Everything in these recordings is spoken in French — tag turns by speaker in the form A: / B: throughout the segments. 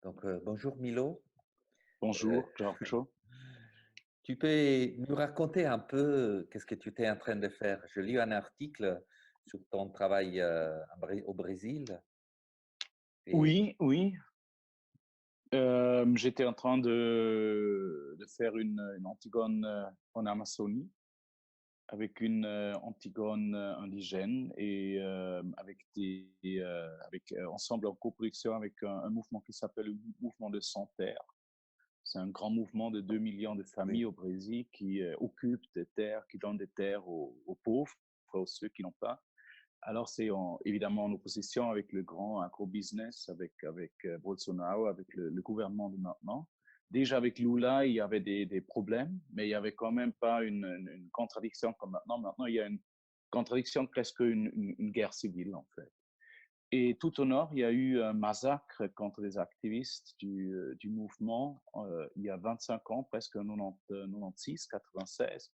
A: Bonjour Milo. Euh,
B: Bonjour, Giorgio.
A: Tu peux nous raconter un peu qu'est-ce que tu étais en train de faire? Je lis un article sur ton travail au Brésil et
B: Oui, oui. J'étais en train de faire une Antigone en Amazonie avec une Antigone indigène et ensemble en coproduction avec un mouvement qui s'appelle le mouvement de Sans Terre. C'est un grand mouvement de 2 millions de
A: oui,
B: familles au Brésil qui occupent des terres, qui donnent des terres aux pauvres, aux ceux qui n'ont pas. Alors, évidemment en opposition avec le grand agro-business, avec Bolsonaro, avec le gouvernement de maintenant. Déjà avec Lula, il y avait des problèmes, mais il n'y avait quand même pas une contradiction comme maintenant. Maintenant, il y a une contradiction, presque une guerre civile, en fait. Et tout au nord, il y a eu un massacre contre les activistes du mouvement il y a 25 ans, presque 96, 96.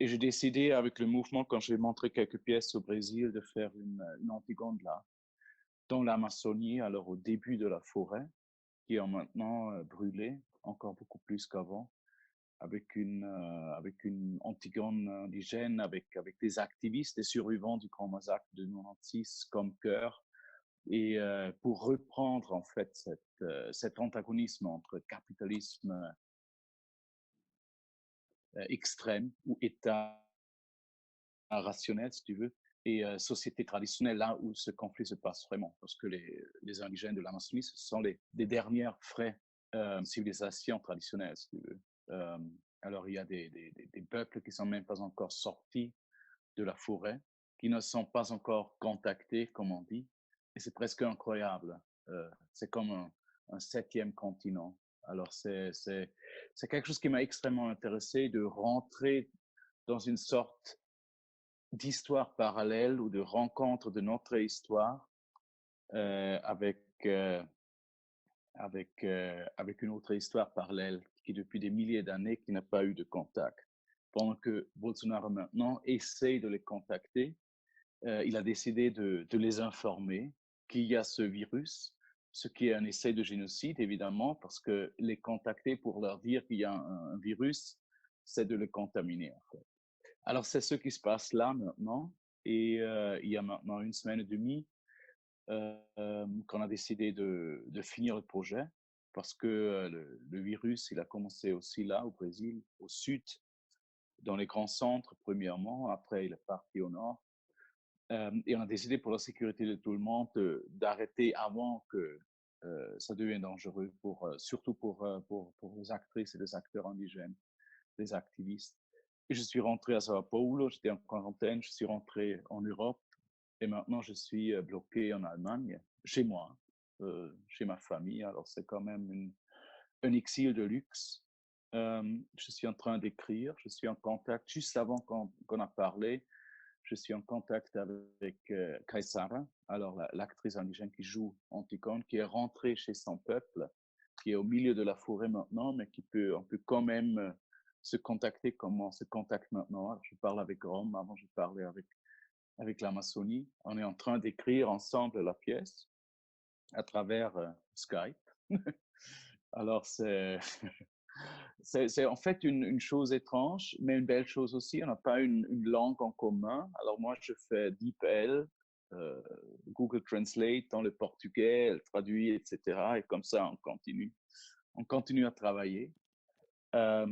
B: Et j'ai décidé avec le mouvement, quand j'ai montré quelques pièces au Brésil, de faire une Antigone là, dans l'Amazonie, alors au début de la forêt, qui est maintenant brûlée, encore beaucoup plus qu'avant, avec une Antigone indigène, avec des activistes, des survivants du grand massacre de 96 comme cœur, et pour reprendre en fait cet antagonisme entre capitalisme extrême ou État rationnel, si tu veux, et société traditionnelle, là où ce conflit se passe vraiment. Parce que les indigènes de l'Amazonie, ce sont les dernières vraies civilisations traditionnelles, si tu veux. Euh, alors, il y a des peuples qui ne sont même pas encore sortis de la forêt, qui ne sont pas encore contactés, comme on dit. Et c'est presque incroyable. C'est comme un septième continent. Alors, c'est quelque chose qui m'a extrêmement intéressé de rentrer dans une sorte d'histoires parallèles ou de rencontres de notre histoire euh, avec, euh, avec une autre histoire parallèle qui, depuis des milliers d'années, qui n'a pas eu de contact. Pendant que Bolsonaro maintenant essaie de les contacter, il a décidé de les informer qu'il y a ce virus, ce qui est un essai de génocide, évidemment, parce que les contacter pour leur dire qu'il y a un virus, c'est de le contaminer. En fait. Alors, c'est ce qui se passe là maintenant. Et il y a maintenant une semaine et demie qu'on a décidé de finir le projet parce que le virus, il a commencé aussi là, au Brésil, au sud, dans les grands centres, premièrement. Après, il est parti au nord. Et on a décidé pour la sécurité de tout le monde d'arrêter avant que ça devienne dangereux, surtout pour les actrices et les acteurs indigènes, les activistes. Et je suis rentré à Sao Paulo, j'étais en quarantaine, je suis rentré en Europe et maintenant je suis bloqué en Allemagne, chez moi, chez ma famille. Alors c'est quand même un exil de luxe. Je suis en train d'écrire, je suis en contact, juste avant qu'on a parlé, je suis en contact avec Kaysara, alors l'actrice indigène qui joue Antigone, qui est rentrée chez son peuple, qui est au milieu de la forêt maintenant, mais on peut quand même se contacter comme on se contacte maintenant. Alors, je parle avec Rome, avant je parlais avec l'Amazonie. On est en train d'écrire ensemble la pièce à travers Skype. Alors, c'est en fait une chose étrange, mais une belle chose aussi. On n'a pas une langue en commun. Alors, moi, je fais DeepL, euh, Google Translate dans le portugais, elle traduit, etc. Et comme ça, on continue à travailler. Euh,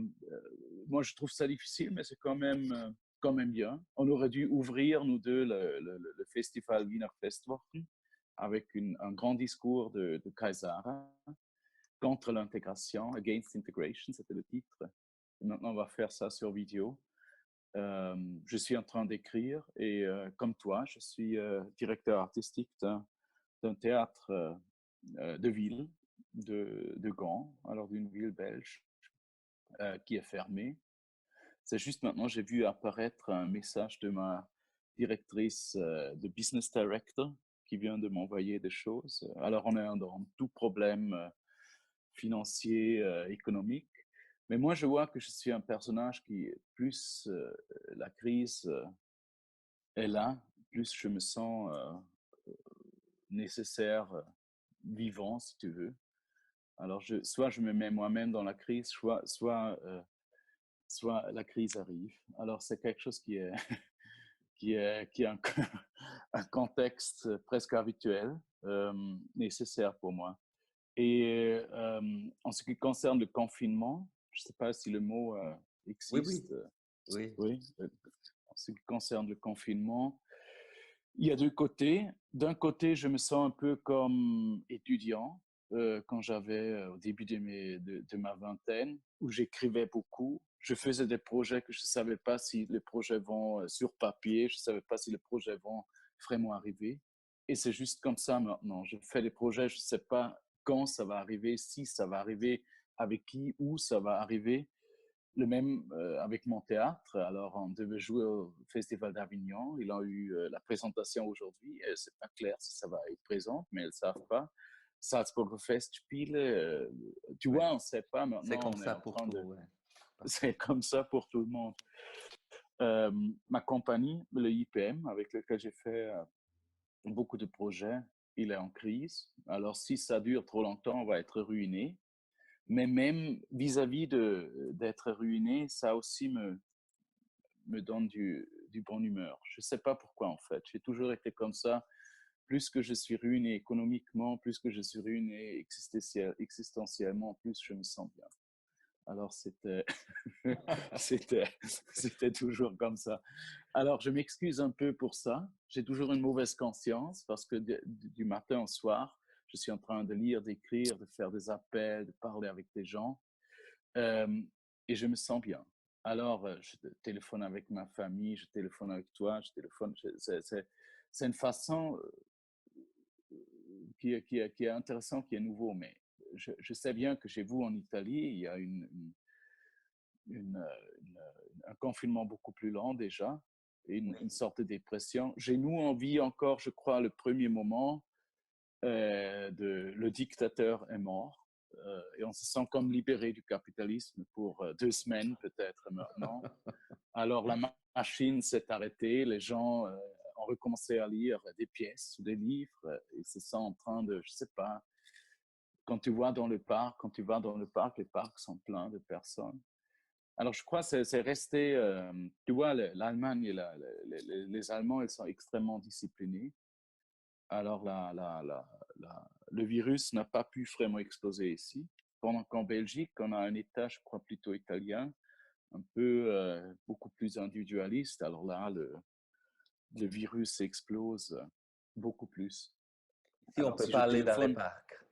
B: Moi, je trouve ça difficile, mais c'est quand même bien. On aurait dû ouvrir, nous deux, le festival Wiener Festwochen avec un grand discours de Kaysara contre l'intégration, Against Integration, c'était le titre. Et maintenant, on va faire ça sur vidéo. Je suis en train d'écrire et comme toi, je suis directeur artistique d'un théâtre de ville, de Gand, alors d'une ville belge qui est fermée. C'est juste maintenant, j'ai vu apparaître un message de ma directrice de business director qui vient de m'envoyer des choses. Alors, on est dans tout problème financier, économique. Mais moi, je vois que je suis un personnage qui, plus la crise est là, plus je me sens nécessaire, vivant, si tu veux. Alors, soit je me mets moi-même dans la crise, soit la crise arrive. Alors, c'est quelque chose qui est un, un contexte presque habituel, nécessaire pour moi. Et en ce qui concerne le confinement, je ne sais pas si le mot
A: Oui, oui,
B: existe.
A: oui,
B: Oui, en ce qui concerne le confinement, il y a deux côtés. D'un côté, je me sens un peu comme étudiant quand j'avais au début de ma vingtaine, où j'écrivais beaucoup. Je faisais des projets que je ne savais pas si les projets vont sur papier, je ne savais pas si les projets vont vraiment arriver. Et c'est juste comme ça maintenant. Je fais des projets, je ne sais pas quand ça va arriver, si ça va arriver, avec qui, où ça va arriver. Le même avec mon théâtre. Alors, on devait jouer au Festival d'Avignon. Ils ont eu la présentation aujourd'hui. C'est pas clair si ça va être présent, mais ils ne savent pas. Salzburger Festspiele, tu
A: oui.
B: vois, on ne sait pas.
A: C'est
B: Maintenant,
A: comme
B: on est
A: ça
B: en
A: pour
B: train
A: tout,
B: de.
A: ouais.
B: C'est comme ça pour tout le monde. Ma compagnie, le IPM, avec lequel j'ai fait beaucoup de projets, il est en crise. Alors, si ça dure trop longtemps, on va être ruiné. Mais même vis-à-vis d'être ruiné, ça aussi me donne du bon humeur. Je ne sais pas pourquoi, en fait. J'ai toujours été comme ça. Plus que je suis ruiné économiquement, plus que je suis ruiné existentiellement, plus je me sens bien. Alors, c'était, c'était toujours comme ça. Alors, je m'excuse un peu pour ça. J'ai toujours une mauvaise conscience parce que du matin au soir, je suis en train de lire, d'écrire, de faire des appels, de parler avec des gens. Euh, et je me sens bien. Alors, je téléphone avec ma famille, je téléphone avec toi, je téléphone. C'est une façon qui est intéressante, qui est nouveau, mais je sais bien que chez vous en Italie, il y a une, une, un confinement beaucoup plus lent déjà, et une sorte de dépression. Chez nous, on vit encore, je crois, le premier moment le dictateur est mort. Et on se sent comme libéré du capitalisme pour 2 semaines peut-être maintenant. Alors la machine s'est arrêtée, les gens ont recommencé à lire des pièces ou des livres, ils se sentent en train de, je sais pas, quand tu vas dans le parc, les parcs sont pleins de personnes. Alors je crois que c'est resté, tu vois, l'Allemagne et les Allemands, ils sont extrêmement disciplinés. Alors le virus n'a pas pu vraiment exploser ici. Pendant qu'en Belgique, on a un État, je crois, plutôt italien, un peu beaucoup plus individualiste. Alors là, le virus explose beaucoup plus.
A: Si on ne
B: Alors
A: peut
B: si je
A: pas aller dans les
B: téléphone,
A: parcs.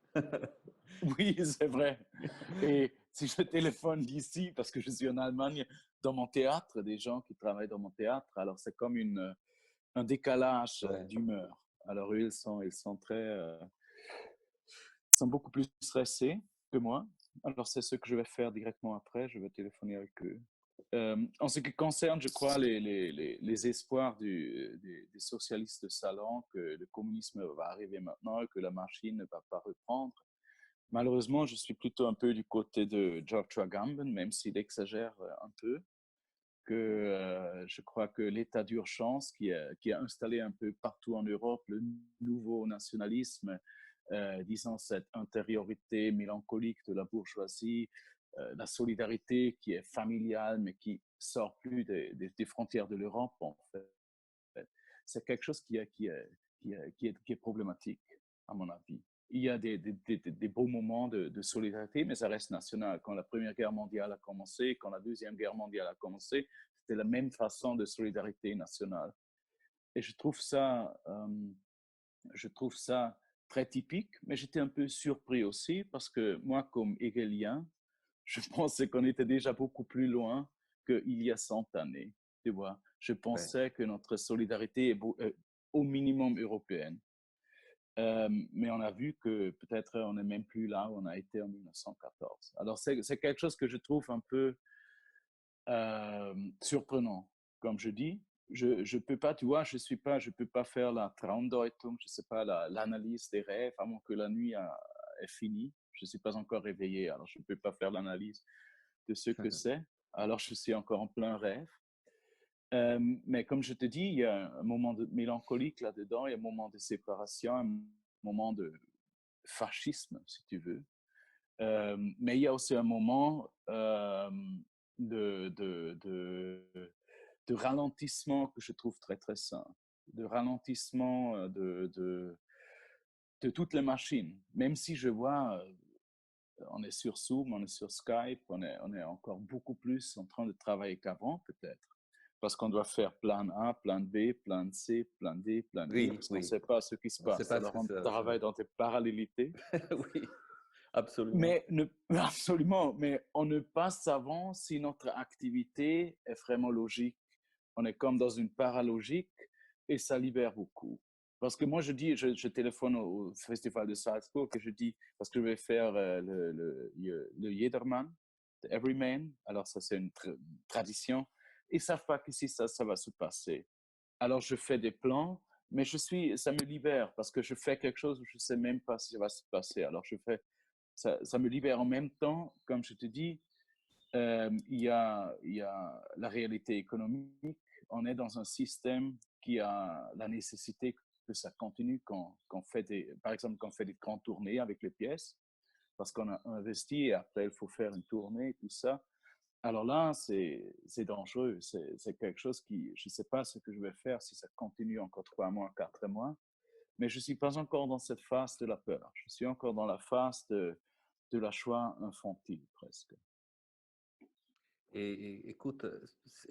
B: oui, c'est vrai. Et si je téléphone d'ici, parce que je suis en Allemagne, dans mon théâtre, des gens qui travaillent dans mon théâtre, alors c'est comme un décalage
A: Ouais.
B: d'humeur. Alors eux, ils sont beaucoup plus stressés que moi. Alors c'est ce que je vais faire directement après. Je vais téléphoner avec eux. En ce qui concerne, je crois, les espoirs des socialistes de salon, que le communisme va arriver maintenant et que la machine ne va pas reprendre. Malheureusement, je suis plutôt un peu du côté de George Agamben, même s'il exagère un peu, que je crois que l'état d'urgence qui est installé un peu partout en Europe, le nouveau nationalisme, disons cette intériorité mélancolique de la bourgeoisie, la solidarité qui est familiale mais qui sort plus des frontières de l'Europe, en fait. C'est quelque chose qui est problématique, à mon avis. Il y a des beaux moments de solidarité, mais ça reste national. Quand la Première Guerre mondiale a commencé, quand la Deuxième Guerre mondiale a commencé, c'était la même façon de solidarité nationale. Et je trouve ça très typique, mais j'étais un peu surpris aussi parce que moi, comme hegelien, je pensais qu'on était déjà beaucoup plus loin qu'il y a 100 années. Tu vois, je
A: Ouais.
B: pensais que notre solidarité est au minimum européenne. Mais on a vu que peut-être on n'est même plus là où on a été en 1914. Alors c'est quelque chose que je trouve un peu surprenant. Comme je dis, je peux pas, tu vois, je peux pas faire la Traumdeutung, je sais pas, l'analyse des rêves avant que la nuit est finie. Je suis pas encore réveillé, alors je peux pas faire l'analyse de ce que c'est. Alors je suis encore en plein rêve. Mais comme je te dis, il y a un moment de mélancolique là-dedans, il y a un moment de séparation, un moment de fascisme, si tu veux. Mais il y a aussi un moment de, de, de, de ralentissement que je trouve très, très sain. De ralentissement de toutes les machines. Même si je vois, on est sur Zoom, on est sur Skype, on est encore beaucoup plus en train de travailler qu'avant, peut-être. Parce qu'on doit faire plan A, plan B, plan C, plan D, plan E,
A: Oui,
B: parce qu'on ne
A: oui.
B: sait pas ce qui se
A: On ne sait
B: passe.
A: pas ce
B: Alors,
A: que
B: on
A: ça va.
B: travaille dans des parallélités.
A: Oui, absolument.
B: Mais absolument, mais on ne pas savant si notre activité est vraiment logique. On est comme dans une paralogique et ça libère beaucoup. Parce que moi, je dis, je téléphone au Festival de Salzbourg et je dis, parce que je vais faire le Jedermann, the Everyman. Alors, ça, c'est une tradition. Ils ne savent pas que si ça va se passer. Alors, je fais des plans, mais ça me libère parce que je fais quelque chose où je ne sais même pas si ça va se passer. Alors, ça me libère en même temps, comme je te dis, il y a la réalité économique. On est dans un système qui a la nécessité que ça continue quand on fait par exemple, quand on fait des grandes tournées avec les pièces, parce qu'on a investi et après il faut faire une tournée, tout ça. Alors là, c'est dangereux. C'est quelque chose qui, je ne sais pas ce que je vais faire si ça continue encore 3 mois, 4 mois, mais je ne suis pas encore dans cette phase de la peur. Je suis encore dans la phase de la choix infantile presque.
A: Écoute,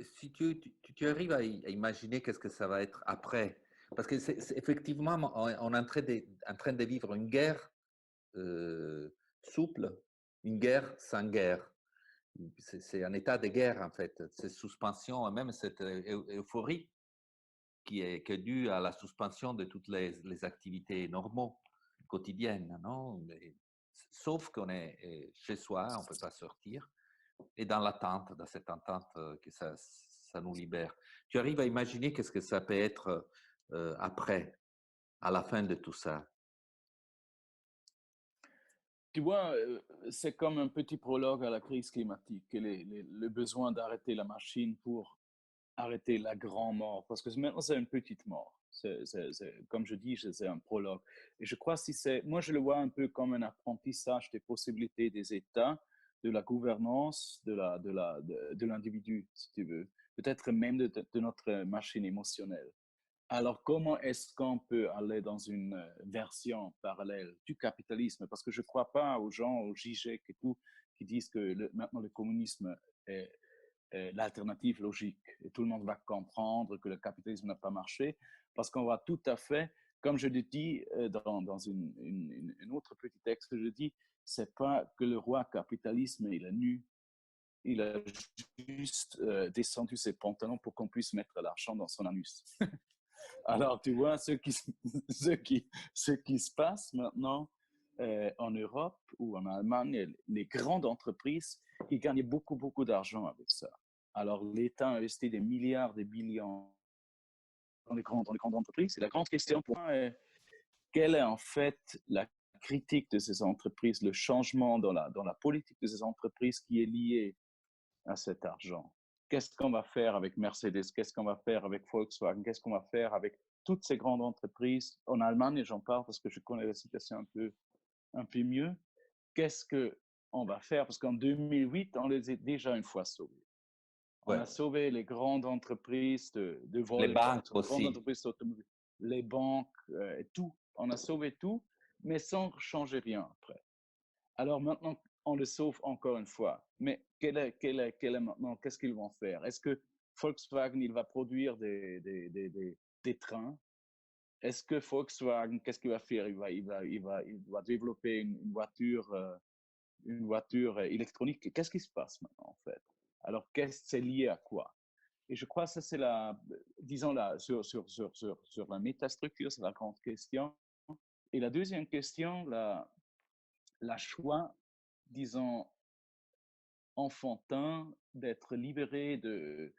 A: si tu arrives à imaginer qu'est-ce que ça va être après, parce que effectivement, on est en train de vivre une guerre souple, une guerre sans guerre. C'est un état de guerre, en fait. Cette suspension, même cette euphorie qui est due à la suspension de toutes les activités normaux, quotidiennes, non? Sauf qu'on est chez soi, on ne peut pas sortir, et dans l'attente, dans cette attente que ça nous libère. Tu arrives à imaginer qu'est-ce que ça peut être après, à la fin de tout ça?
B: Tu vois, c'est comme un petit prologue à la crise climatique, et le besoin d'arrêter la machine pour arrêter la grande mort, parce que maintenant c'est une petite mort. Comme je dis, c'est un prologue. Et je crois si c'est, moi je le vois un peu comme un apprentissage des possibilités des États, de la gouvernance, de l'individu, si tu veux, peut-être même de notre machine émotionnelle. Alors, comment est-ce qu'on peut aller dans une version parallèle du capitalisme? Parce que je ne crois pas aux gens, aux Zizek et tout, qui disent que maintenant le communisme est l'alternative logique. Et tout le monde va comprendre que le capitalisme n'a pas marché, parce qu'on va tout à fait, comme je le dis dans une autre petit texte que je dis, c'est pas que le roi capitalisme, il est nu, il a juste descendu ses pantalons pour qu'on puisse mettre l'argent dans son anus. Alors, tu vois, ce qui se passe maintenant en Europe ou en Allemagne, les grandes entreprises, ils gagnent beaucoup, beaucoup d'argent avec ça. Alors, l'État investit des milliards, des billions dans les grandes entreprises. Et la grande question pour moi est, quelle est en fait la critique de ces entreprises, le changement dans la politique de ces entreprises qui est lié à cet argent? Qu'est-ce qu'on va faire avec Mercedes? Qu'est-ce qu'on va faire avec Volkswagen? Qu'est-ce qu'on va faire avec toutes ces grandes entreprises? En Allemagne, et j'en parle parce que je connais la situation un peu mieux. Qu'est-ce qu'on va faire? Parce qu'en 2008, on les a déjà une fois sauvés. On
A: Ouais.
B: a sauvé les grandes entreprises de
A: Les banques
B: Volkswagen, grandes
A: aussi.
B: entreprises automobiles, les banques, et tout. On a sauvé tout, mais sans changer rien après. Alors maintenant, on le sauve encore une fois. Mais quel est maintenant, qu'est-ce qu'ils vont faire? Est-ce que Volkswagen, il va produire des trains? Est-ce que Volkswagen, qu'est-ce qu'il va faire? Il va développer une voiture électronique. Qu'est-ce qui se passe maintenant, en fait? Alors, c'est lié à quoi? Et je crois que ça, c'est disons, sur la métastructure, c'est la grande question. Et la deuxième question, la choix, disons, enfantin d'être libéré de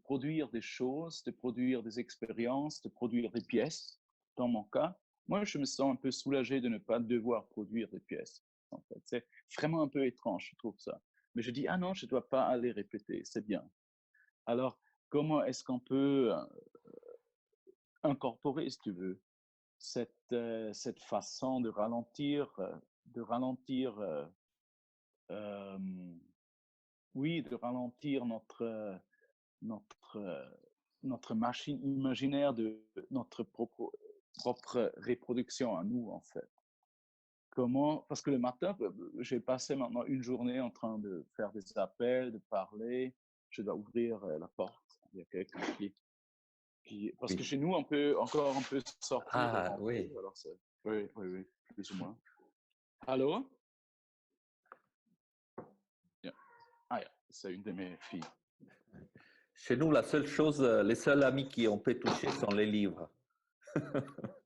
B: produire des choses, de produire des expériences, de produire des pièces, dans mon cas. Moi, je me sens un peu soulagé de ne pas devoir produire des pièces. En fait, c'est vraiment un peu étrange, je trouve ça. Mais je dis, ah non, je ne dois pas aller répéter, c'est bien. Alors, comment est-ce qu'on peut incorporer, si tu veux, cette façon de ralentir euh, oui, de ralentir notre, notre machine imaginaire de notre propre reproduction à nous, en fait. Comment, parce que le matin, j'ai passé maintenant une journée en train de faire des appels, de parler. Je dois ouvrir la porte. Il y a quelqu'un parce que
A: Oui.
B: chez nous, on peut encore un peu sortir et
A: Ah
B: rentrer.
A: oui.
B: Alors, oui, oui, oui, plus ou moins. Allô? Yeah. Ah, yeah. C'est une de mes filles.
A: Chez nous, la seule chose, les seuls amis qui on peut toucher sont les livres.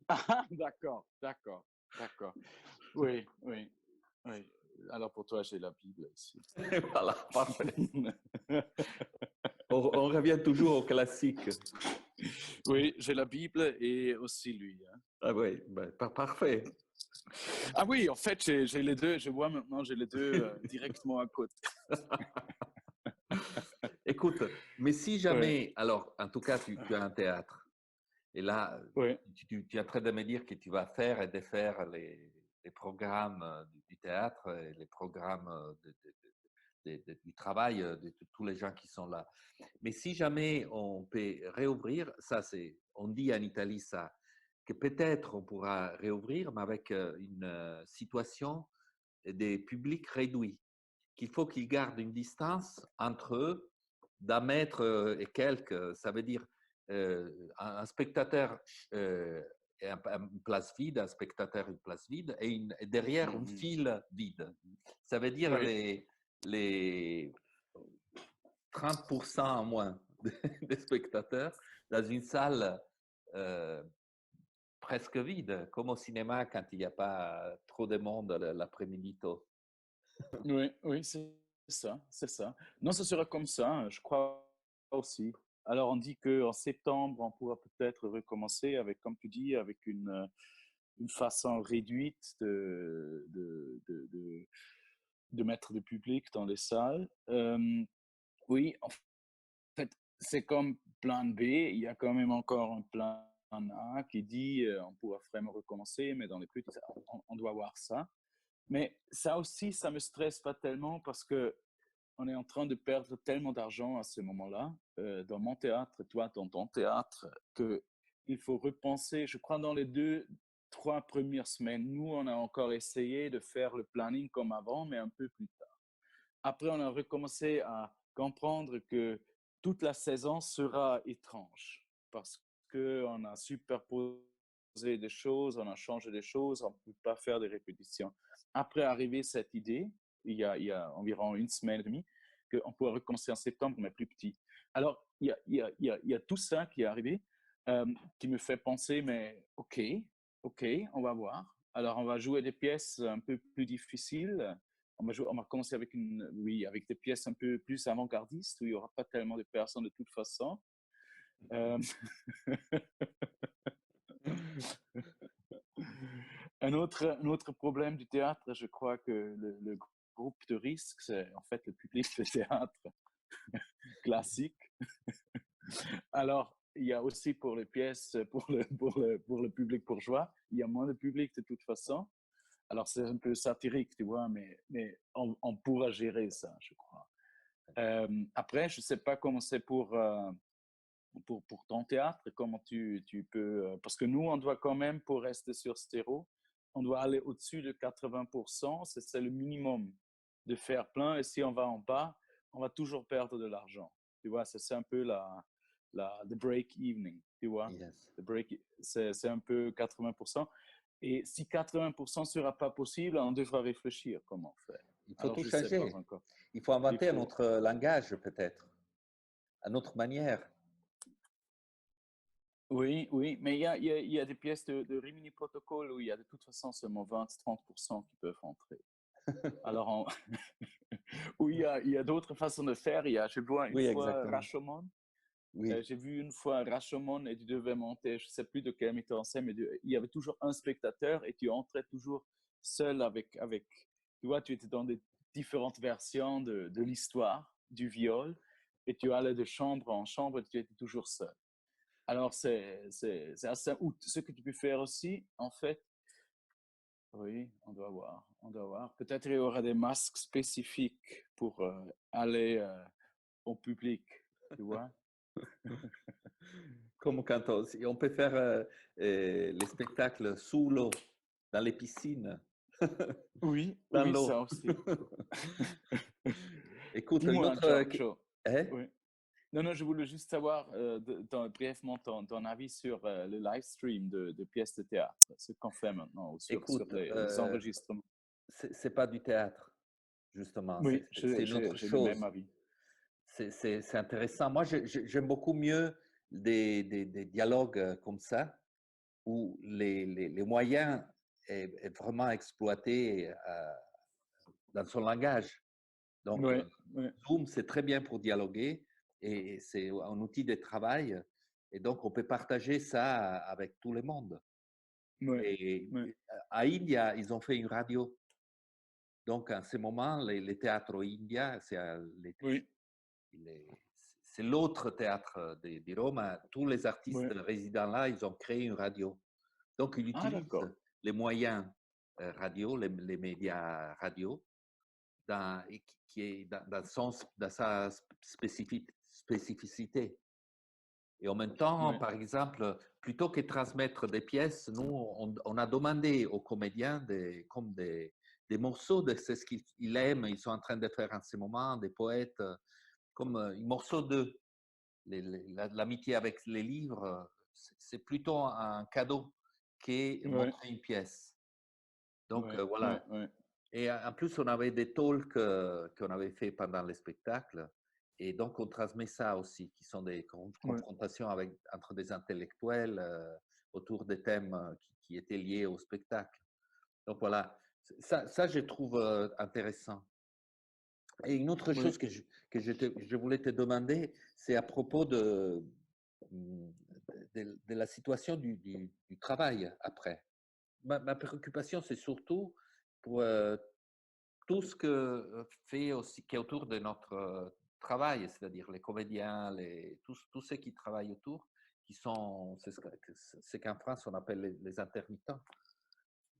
B: Ah, d'accord, d'accord, d'accord. Oui, oui, oui. Alors pour toi, j'ai la Bible ici.
A: Voilà, parfait. On revient toujours au classique.
B: Oui, j'ai la Bible et aussi lui. Hein.
A: Ah oui, ben, parfait.
B: Ah oui, en fait, j'ai les deux. Je vois maintenant, j'ai les deux directement à côté.
A: Écoute, mais si
B: Oui,
A: jamais, alors, en tout cas, tu as un théâtre, et là,
B: oui.
A: tu es en train de me dire que tu vas faire et défaire les programmes du théâtre et les programmes du travail de tous les gens qui sont là. Mais si jamais on peut réouvrir, ça c'est, on dit en Italie ça, que peut-être on pourra réouvrir, mais avec une situation des publics réduits, qu'il faut qu'ils gardent une distance entre eux d'un mètre et quelques. Ça veut dire un spectateur et une place vide, un spectateur une place vide, et derrière une
B: Mhm.
A: file vide. Ça veut dire
B: Oui,
A: les 30% en moins des spectateurs dans une salle euh, presque vide, comme au cinéma quand il n'y a pas trop de monde l'après-midi tôt.
B: oui, oui, c'est ça, c'est ça. Non, ce sera comme ça, hein, je crois aussi. Alors, on dit qu'en septembre, on pourra peut-être recommencer avec, comme tu dis, avec une façon réduite de mettre le public dans les salles. Oui, en fait, c'est comme plan B. Il y a quand même encore un plan A qui dit on pourra vraiment recommencer, mais dans les petits, on doit voir ça. Mais ça aussi, ça me stresse pas tellement parce que on est en train de perdre tellement d'argent à ce moment-là dans mon théâtre, toi dans ton théâtre, que il faut repenser. Je crois dans les 2, 3 premières semaines, nous on a encore essayé de faire le planning comme avant, mais un peu plus tard. Après, on a recommencé à comprendre que toute la saison sera étrange parce qu'on a superposé des choses, on a changé des choses, on ne peut pas faire des répétitions. Après arriver cette idée, il y a environ une semaine et demie, qu'on pourrait recommencer en septembre, mais plus petit. Alors, il y a tout ça qui est arrivé qui me fait penser, mais OK, on va voir. Alors, on va jouer des pièces un peu plus difficiles, on va commencer avec oui, avec des pièces un peu plus avant-gardistes où il n'y aura pas tellement de personnes de toute façon. Euh, un autre problème du théâtre, je crois que le groupe de risque, c'est en fait le public de théâtre classique. Alors, il y a aussi pour les pièces, pour le public bourgeois, il y a moins de public de toute façon. Alors, c'est un peu satirique, tu vois, mais on pourra gérer ça, je crois. Après, je ne sais pas comment c'est pour ton théâtre, comment tu peux... parce que nous, on doit quand même, pour rester sur stéro, on doit aller au-dessus de 80%, c'est le minimum de faire plein, et si on va en bas, on va toujours perdre de l'argent. Tu vois, c'est un peu the break evening, tu vois.
A: Yes.
B: C'est un peu 80%. Et si 80% ne sera pas possible, on devra réfléchir comment faire.
A: Il faut
B: Alors,
A: tout
B: je ne sais pas
A: changer.
B: encore.
A: Il faut
B: Il
A: inventer un
B: faut,
A: autre langage peut-être, une autre manière.
B: Oui, oui, mais il y a des pièces de Rimini Protocol où il y a de toute façon seulement 20-30% qui peuvent rentrer. Alors, où il y a d'autres façons de faire. Je vois une
A: Oui,
B: fois
A: exactement.
B: Rashomon.
A: Oui.
B: J'ai vu une fois Rashomon et tu devais monter, je ne sais plus de quel metteur en scène, mais il y avait toujours un spectateur et tu entrais toujours seul tu vois, tu étais dans des différentes versions de l'histoire du viol et tu allais de chambre en chambre et tu étais toujours seul. Alors, c'est assez. Ou ce que tu peux faire aussi, en fait, Oui, on doit voir, on doit voir. Peut-être il y aura des masques spécifiques pour aller au public, tu vois?
A: Comme quand si on peut faire les spectacles sous l'eau, dans les piscines,
B: Oui,
A: dans
B: oui,
A: l'eau.
B: ça aussi.
A: Écoute, une
B: Dis-moi,
A: autre...
B: Joe.
A: hein?
B: Oui. Non, non, je voulais juste savoir brièvement ton avis sur le live stream de pièces de théâtre, ce qu'on fait maintenant, ou sur
A: Écoute,
B: les enregistrements.
A: c'est pas du théâtre, justement,
B: Oui,
A: c'est une autre
B: j'ai le même
A: chose.
B: avis.
A: C'est intéressant. Moi, j'aime beaucoup mieux des dialogues comme ça, où les moyens est vraiment exploité dans son langage. Donc,
B: Oui, oui,
A: Zoom, c'est très bien pour dialoguer et c'est un outil de travail. Et donc, on peut partager ça avec tout le monde.
B: oui,
A: Et
B: oui,
A: à India, ils ont fait une radio. Donc, en ce moment, les théâtres India,
B: oui,
A: les- c'est l'autre théâtre de Rome. Tous les artistes
B: oui.
A: résidant là, ils ont créé une radio. Donc, ils
B: Ah,
A: utilisent
B: d'accord.
A: les moyens radio, les médias radio, qui est dans sa spécificité. Et en même temps,
B: Oui.
A: par exemple, plutôt que transmettre des pièces, nous, on a demandé aux comédiens comme des morceaux de ce qu'ils aiment, ils sont en train de faire en ce moment, des poètes, comme un morceau de l'amitié avec les livres, c'est plutôt un cadeau qui
B: Oui,
A: montrer une pièce. Donc,
B: oui, oui,
A: voilà.
B: oui,
A: Et en plus, on avait des talks qu'on avait fait pendant les spectacles. Et donc, on transmet ça aussi, qui sont des
B: oui,
A: confrontations entre des intellectuels autour des thèmes qui étaient liés au spectacle. Donc, voilà. Ça je trouve intéressant. Et une autre
B: oui.
A: chose je voulais te demander, c'est à propos de la situation du travail après. Ma préoccupation, c'est surtout pour tout ce que fait aussi, qui est autour de notre travail, c'est-à-dire les comédiens, tous ceux qui travaillent autour, qui sont, c'est qu'en France on appelle les intermittents.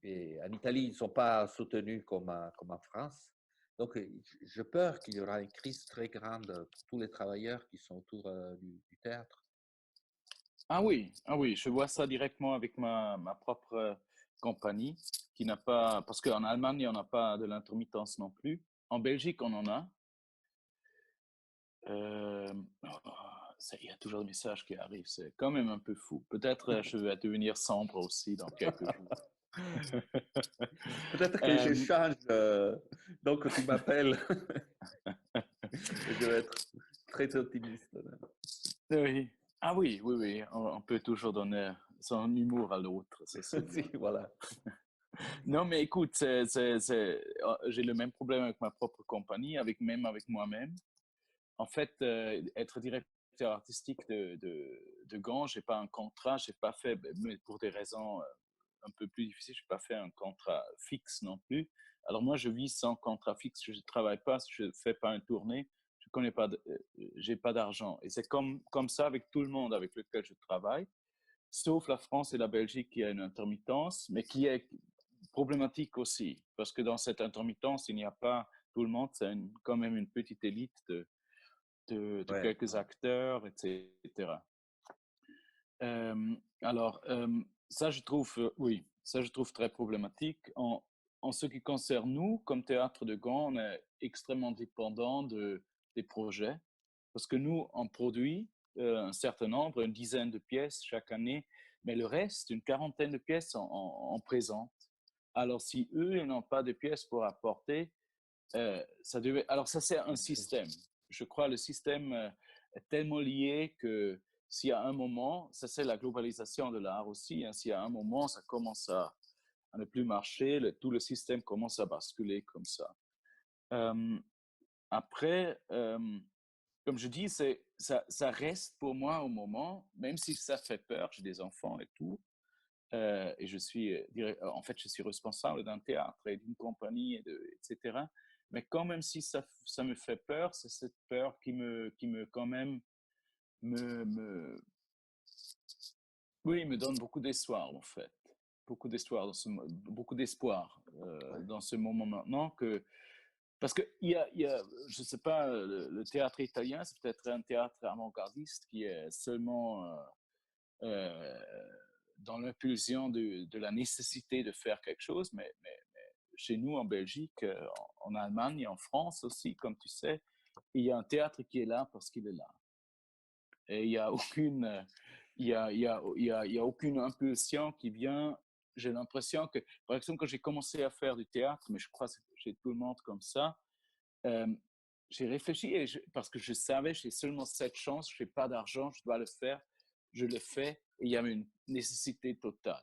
A: Et en Italie, ils ne sont pas soutenus comme en France. Donc, j'ai peur qu'il y aura une crise très grande pour tous les travailleurs qui sont autour du théâtre.
B: Ah oui, je vois ça directement avec ma propre compagnie qui n'a pas, parce qu'en Allemagne, on n'a pas de l'intermittence non plus. En Belgique, on en a. Euh, oh, il y a toujours des messages qui arrivent, c'est quand même un peu fou. Peut-être je vais devenir sombre aussi dans quelques jours.
A: Peut-être que je
B: Euh,
A: change, donc tu m'appelles et je vais être très optimiste.
B: oui. Ah oui, oui, oui, on peut toujours donner son humour à l'autre, ça c'est
A: Si,
B: bien.
A: voilà.
B: Non, mais écoute, j'ai le même problème avec ma propre compagnie, même avec moi-même. En fait, être directeur artistique de Gand, j'ai pas un contrat, j'ai pas fait, mais pour des raisons un peu plus difficiles, j'ai pas fait un contrat fixe non plus. Alors moi, je vis sans contrat fixe, je travaille pas, je fais pas une tournée, je connais pas, j'ai pas d'argent. Et c'est comme ça avec tout le monde avec lequel je travaille, sauf la France et la Belgique qui a une intermittence, mais qui est problématique aussi, parce que dans cette intermittence, il n'y a pas tout le monde, c'est quand même une petite élite de
A: Ouais,
B: quelques
A: ouais.
B: acteurs, etc. Alors, ça, je trouve, oui, ça, je trouve très problématique. En ce qui concerne nous, comme Théâtre de Gand, on est extrêmement dépendant des projets, parce que nous, on produit un certain nombre, une dizaine de pièces chaque année, mais le reste, une quarantaine de pièces, on présente. Alors, si eux, ils n'ont pas de pièces pour apporter, ça devait. Alors, ça, c'est un système. Je crois que le système est tellement lié que s'il y a un moment, ça, c'est la globalisation de l'art aussi, hein, s'il y a un moment, ça commence à ne plus marcher, tout le système commence à basculer comme ça. Euh, Après, comme je dis, ça reste pour moi au moment, même si ça fait peur, j'ai des enfants et tout, et en fait, je suis responsable d'un théâtre et d'une compagnie, etc. Mais quand même, si ça me fait peur, c'est cette peur qui me quand même, me, me, oui, me donne beaucoup d'espoir, en fait, beaucoup d'espoir beaucoup d'espoir
A: Ouais.
B: dans ce moment maintenant parce que je sais pas, le théâtre italien, c'est peut-être un théâtre avant-gardiste qui est seulement euh, dans l'impulsion de la nécessité de faire quelque chose, mais chez nous en Belgique, en Allemagne et en France aussi, comme tu sais, il y a un théâtre qui est là parce qu'il est là. Et il n'y a aucune, il y a aucune impulsion qui vient. J'ai l'impression que, par exemple, quand j'ai commencé à faire du théâtre, mais je crois que chez tout le monde comme ça, euh, j'ai réfléchi parce que je savais, j'ai seulement cette chance, je n'ai pas d'argent, je dois le faire, je le fais, et il y avait une nécessité totale.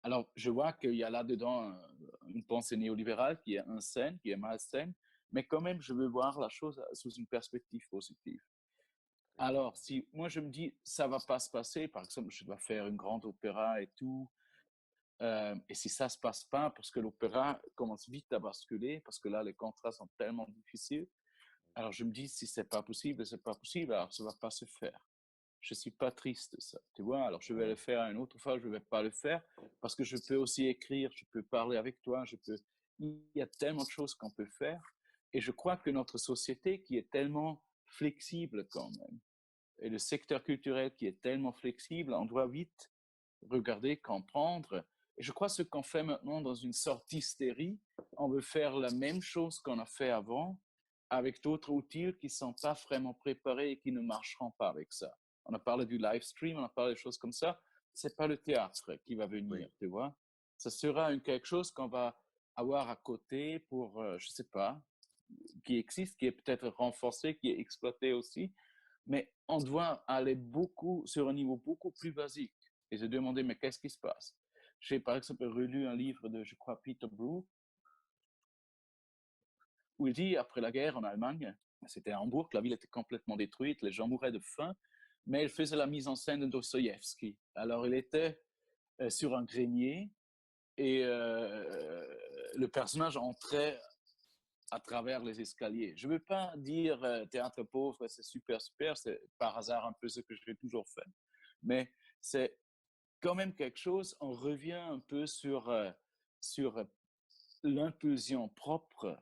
B: Alors, je vois qu'il y a là-dedans une pensée néolibérale qui est insane, qui est malsaine, mais quand même, je veux voir la chose sous une perspective positive. Alors, si moi je me dis, ça va pas se passer, par exemple, je dois faire une grande opéra et tout, et si ça se passe pas, parce que l'opéra commence vite à basculer, parce que là, les contrats sont tellement difficiles, alors je me dis, si c'est pas possible, c'est pas possible, alors ça va pas se faire. Je suis pas triste de ça, tu vois. Alors je vais le faire une autre fois, je vais pas le faire, parce que je peux aussi écrire, je peux parler avec toi, il y a tellement de choses qu'on peut faire, et je crois que notre société qui est tellement flexible quand même, et le secteur culturel qui est tellement flexible, on doit vite regarder, comprendre. Et je crois que ce qu'on fait maintenant dans une sorte d'hystérie, on veut faire la même chose qu'on a fait avant avec d'autres outils qui ne sont pas vraiment préparés et qui ne marcheront pas avec ça. On a parlé du live stream, on a parlé de choses comme ça. Ce n'est pas le théâtre qui va venir,
A: Oui.
B: tu vois. Ça sera quelque chose qu'on va avoir à côté pour, je ne sais pas, qui existe, qui est peut-être renforcé, qui est exploité aussi, mais on doit aller beaucoup sur un niveau beaucoup plus basique et se demander, mais qu'est-ce qui se passe? J'ai par exemple relu un livre de, je crois, Peter Brook, où il dit, après la guerre en Allemagne, c'était à Hambourg, la ville était complètement détruite, les gens mouraient de faim, mais il faisait la mise en scène de Dostoïevski. Alors il était sur un grenier et le personnage entrait à travers les escaliers. Je ne veux pas dire théâtre pauvre, c'est super, super, c'est par hasard un peu ce que j'ai toujours fait. Mais c'est quand même quelque chose, on revient un peu sur l'impulsion propre,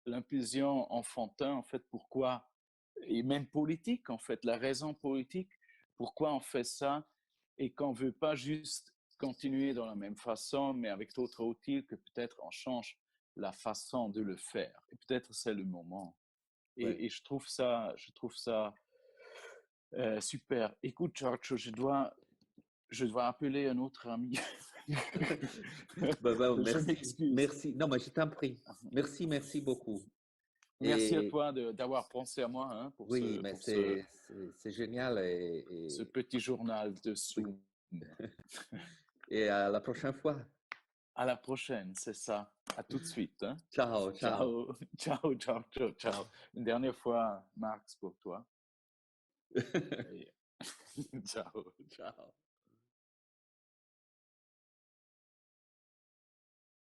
B: l'impulsion enfantin, en fait, pourquoi, et même politique, en fait, la raison politique, pourquoi on fait ça et qu'on ne veut pas juste continuer dans la même façon, mais avec d'autres outils, que peut-être on change la façon de le faire. Et peut-être c'est le moment.
A: Ouais.
B: Et je trouve ça super. Écoute, George, je dois appeler un autre ami.
A: Bah,
B: Je
A: merci,
B: m'excuse.
A: merci. Non, mais je t'en prie. Merci, merci beaucoup.
B: Merci à
A: Et
B: toi d'avoir pensé à moi hein,
A: oui, mais
B: pour ce,
A: c'est génial
B: ce petit journal de Zoom.
A: et à la prochaine fois.
B: À la prochaine, c'est ça. À tout de suite. Hein.
A: Ciao, ciao.
B: Ciao, ciao, ciao, ciao, ciao. Une dernière fois, Max, pour toi. Et... ciao.
A: Ciao.